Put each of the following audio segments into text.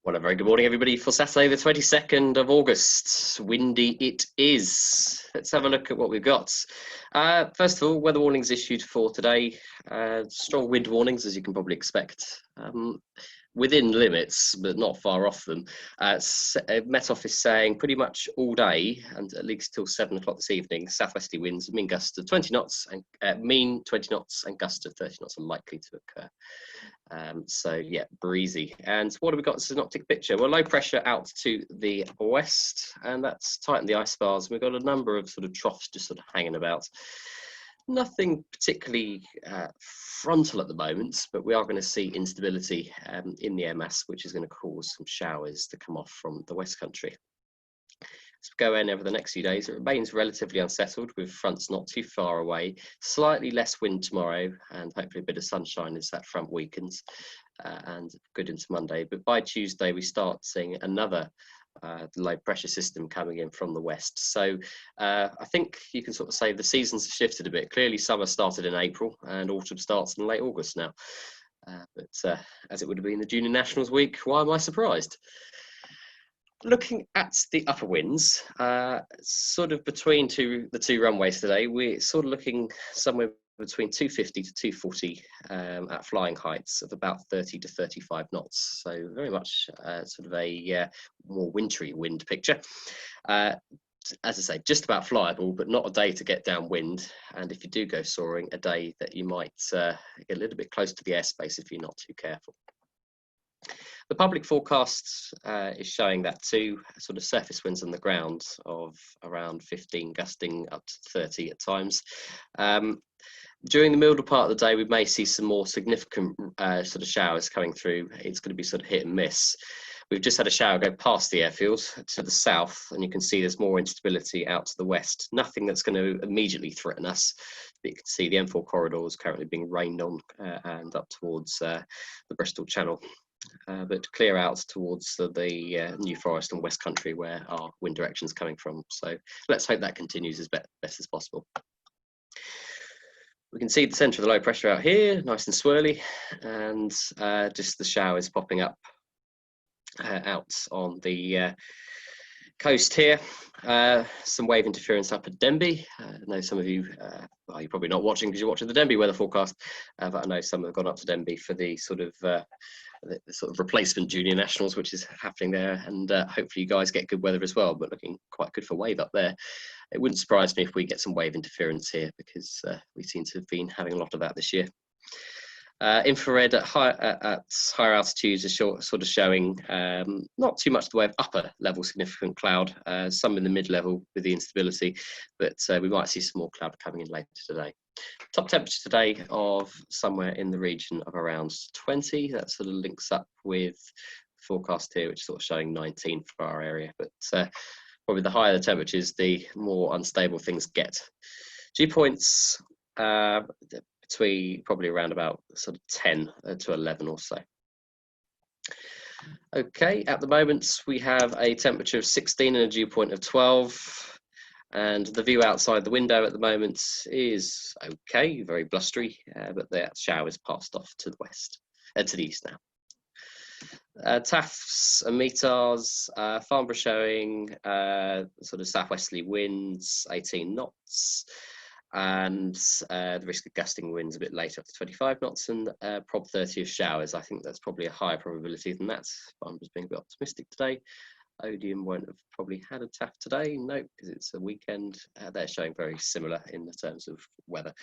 Well, a very good morning, everybody, for Saturday, the 22nd of August. Windy it is. Let's have a look at what we've got. First of all, weather warnings issued for today. Strong wind warnings, as you can probably expect. Within limits, but not far off them. Met Office saying pretty much all day, and at least till 7 o'clock this evening, southwesterly winds, mean gusts of 20 knots, and mean 20 knots, and gusts of 30 knots are likely to occur. So yeah, breezy. And what have we got? It's a synoptic picture. Well, low pressure out to the west, and that's tightened the ice bars. We've got a number of sort of troughs just sort of hanging about. Nothing particularly frontal at the moment, but we are going to see instability in the air mass, which is going to cause some showers to come off from the West Country. As we go in over the next few days, it remains relatively unsettled with fronts not too far away, slightly less wind tomorrow, and hopefully a bit of sunshine as that front weakens, and good into Monday. But by Tuesday, we start seeing another low pressure system coming in from the west. So I think you can sort of say the seasons have shifted a bit. Clearly summer started in April and autumn starts in late August now. But as it would have been the Junior Nationals week, why am I surprised? Looking at the upper winds, sort of between the two runways today, we're sort of looking somewhere between 250 to 240 at flying heights of about 30 to 35 knots. So very much sort of a more wintry wind picture. As I say, just about flyable, but not a day to get downwind. And if you do go soaring, a day that you might get a little bit close to the airspace if you're not too careful. The public forecast is showing that too, sort of surface winds on the ground of around 15, gusting up to 30 at times. During the middle part of the day, we may see some more significant sort of showers coming through. It's going to be sort of hit and miss. We've just had a shower go past the airfield to the south, and you can see there's more instability out to the west. Nothing that's going to immediately threaten us, but you can see the M4 corridor is currently being rained on and up towards the Bristol Channel. But clear out towards the New Forest and West Country where our wind direction is coming from. So let's hope that continues as best as possible. We can see the centre of the low pressure out here, nice and swirly, and just the showers popping up out on the coast here. Some wave interference up at Denbigh. I know some of you, well, you're probably not watching because you're watching the Denbigh weather forecast, but I know some have gone up to Denbigh for the sort of replacement Junior Nationals, which is happening there, and hopefully you guys get good weather as well, but looking quite good for wave up there. It wouldn't surprise me if we get some wave interference here because we seem to have been having a lot of that this year. Infrared at higher altitudes is sort of showing not too much the way of upper level significant cloud, some in the mid-level with the instability, but we might see some more cloud coming in later today. Top temperature today of somewhere in the region of around 20. That sort of links up with forecast here, which is sort of showing 19 for our area, but probably the higher the temperatures, the more unstable things get. Dew points between probably around about sort of 10 to 11 or so. Okay, at the moment we have a temperature of 16 and a dew point of 12. And the view outside the window at the moment is okay, very blustery, but the showers passed off to the west, to the east now. TAFs and METARs, Farnborough showing sort of southwesterly winds, 18 knots, and the risk of gusting winds a bit later up to 25 knots, and prob 30 of showers. I think that's probably a higher probability than that. Farnborough's being a bit optimistic today. Odium won't have probably had a TAF today, no, because it's a weekend. They're showing very similar in the terms of weather,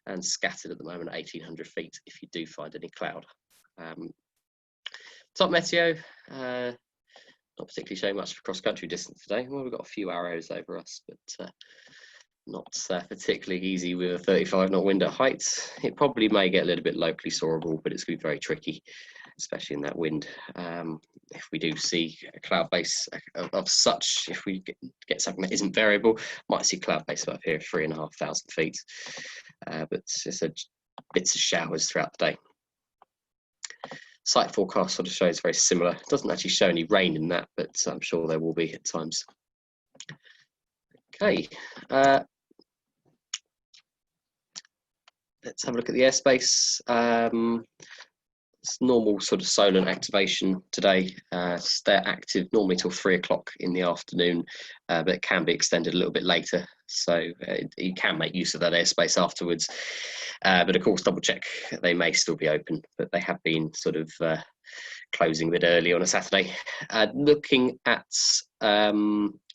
and scattered at the moment 1,800 feet if you do find any cloud. Top meteo, not particularly showing much for cross-country distance today. Well, we've got a few arrows over us, but not particularly easy with a 35 knot wind at heights. It probably may get a little bit locally soarable, but it's going to be very tricky, especially in that wind. If we do see a cloud base of such, if we get something that isn't variable, might see cloud base up here 3,500 feet. But it's just bits of showers throughout the day. Site forecast sort of shows very similar. It doesn't actually show any rain in that, but I'm sure there will be at times. Okay. Let's have a look at the airspace. It's normal sort of Solent activation today. They're active normally till 3 o'clock in the afternoon, but it can be extended a little bit later. So you can make use of that airspace afterwards. But of course, double check, they may still be open, but they have been sort of closing a bit early on a Saturday. Looking at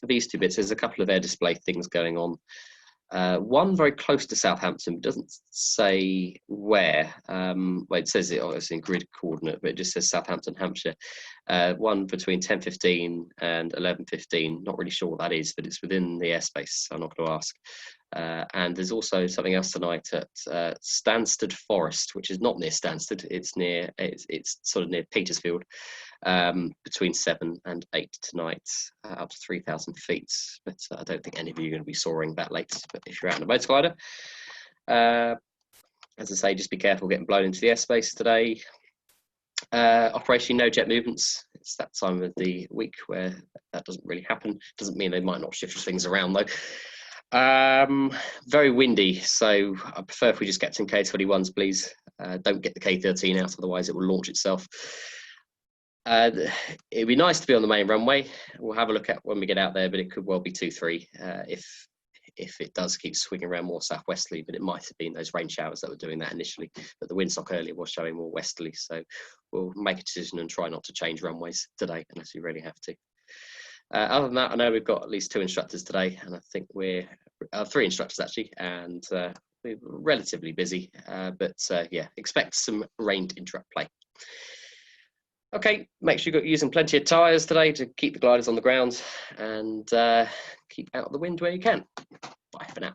these two bits, there's a couple of air display things going on. One very close to Southampton, but doesn't say where. Well, it says it's in grid coordinate, but it just says Southampton, Hampshire. One between 10:15 and 11:15. Not really sure what that is, but it's within the airspace, so I'm not going to ask. And there's also something else tonight at Stansted Forest, which is not near Stansted. It's sort of near Petersfield, between 7 and 8 tonight, up to 3,000 feet. But I don't think any of you are going to be soaring that late. But if you're out on a motor glider, as I say, just be careful getting blown into the airspace today. Operation no jet movements. It's that time of the week where that doesn't really happen. Doesn't mean they might not shift things around though. Very windy, so I prefer if we just get some K21s, please. Don't get the K13 out, otherwise it will launch itself. It'd be nice to be on the main runway. We'll have a look at when we get out there, but it could well be 2-3 if it does keep swinging around more southwesterly, but it might have been those rain showers that were doing that initially. But the windsock earlier was showing more westerly, so we'll make a decision and try not to change runways today unless we really have to. Other than that, I know we've got at least 2 instructors today, and I think we're 3 instructors actually, and we're relatively busy. But yeah, expect some rain to interrupt play. Okay, make sure you're using plenty of tyres today to keep the gliders on the ground and keep out of the wind where you can. Bye for now.